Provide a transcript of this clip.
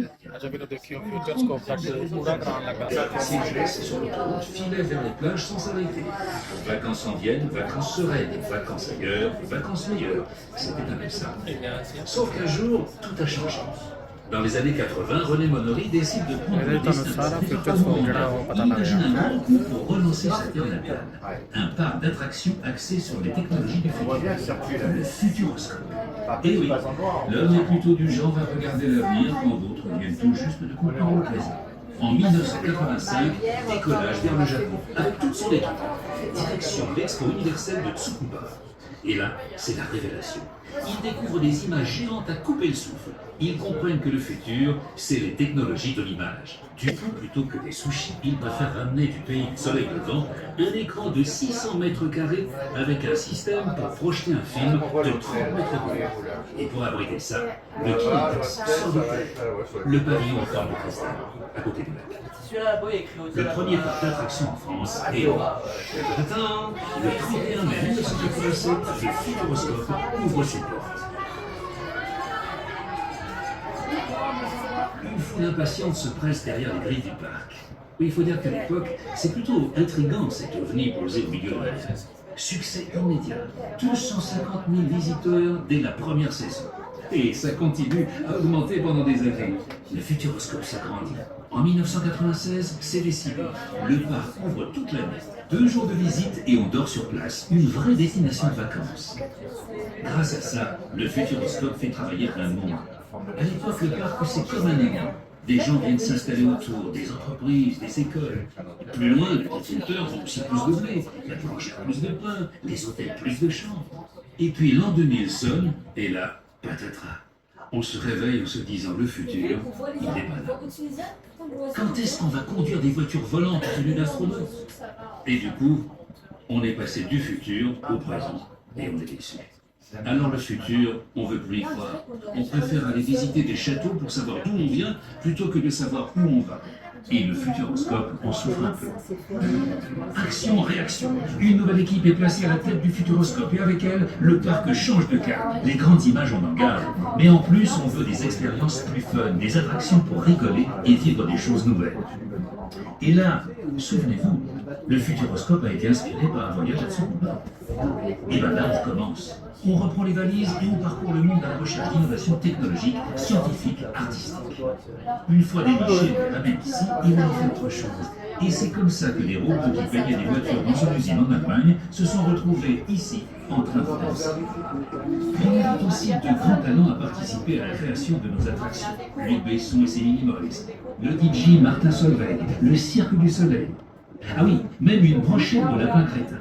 अच्छा कि देखियो फ्यूचर स्कोप तक पूरा कराने लगा Si je laisse sur l'autoroute, filait vers les plages sans s'arrêter. Vacances en Vienne, vacances sereines, vacances ailleurs, vacances meilleures. C'était un peu ça. Sauf qu'un jour, tout a changé. Dans les années 80, René Monory décide de prendre le destin imagine un grand coup pour relancer sa terre natale. Un parc d'attractions axé sur les technologies du futur. Le Futuroscope. Et oui, l'homme est plutôt du genre à regarder l'avenir quand d'autres viennent tout juste de comprendre le présent. En 1985, décollage vers le Japon, avec toute son équipe. Direction l'Expo universelle de Tsukuba. Et là, c'est la révélation. Ils découvrent des images géantes à couper le souffle. Ils comprennent que le futur, c'est les technologies de l'image. Du coup, plutôt que des sushis, ils préfèrent ramener du pays du soleil levant un écran de 600 mètres carrés avec un système pour projeter un film de 30 mètres de haut. Et pour abriter ça, le Kinitex sort de terre. Le pavillon en forme de cristal, à côté du lac. Le premier parc d'attraction en France est le 31 mai 1987, le Futuroscope ouvre ses portes. Une foule impatiente se presse derrière les grilles du parc. Oui, il faut dire qu'à l'époque, c'est plutôt intriguant cet ovni posé au milieu de la mer. Succès immédiat, 250 000 visiteurs dès la première saison. Et ça continue à augmenter pendant des années. Le Futuroscope s'agrandit. En 1996, c'est décidé. Le parc ouvre toute l'année. 2 jours de visite et on dort sur place. Une vraie destination de vacances. Grâce à ça, le Futuroscope fait travailler plein de monde. À l'époque, le parc, c'est comme un aimant. Des gens viennent s'installer autour, des entreprises, des écoles. Plus loin, les producteurs ont aussi plus de blé, la boulangerie plus de pain, les hôtels plus de chambres. Et puis l'an 2000 sonne, et là, patatras. On se réveille en se disant le futur, il est pas là. Quand est-ce qu'on va conduire des voitures volantes tenues d'astronautes? Et du coup, on est passé du futur au présent, et on est déçu. Alors le futur, on veut plus y croire. On préfère aller visiter des châteaux pour savoir d'où on vient, plutôt que de savoir où on va. Et le Futuroscope en souffre un peu. Action, réaction. Une nouvelle équipe est placée à la tête du Futuroscope et avec elle, le parc change de cap. Les grandes images, on en garde. Mais en plus, on veut des expériences plus fun, des attractions pour rigoler et vivre des choses nouvelles. Et là, souvenez-vous, le Futuroscope a été inspiré par un voyage à Tsukuba. Et bien là, on commence. On reprend les valises et on parcourt le monde à la recherche d'innovations technologiques, scientifiques, artistiques. Une fois dénichés, on les ramène ici et on en fait autre chose. Et c'est comme ça que les robots qui peignaient des voitures dans une usine en Allemagne se sont retrouvés ici, en train de danser. Mais on invite aussi de grands talents à participer à la création de nos attractions. Luc Besson et ses Minimoys, le DJ Martin Solveig, le Cirque du Soleil. Ah oui, même une brochette de lapin crétin.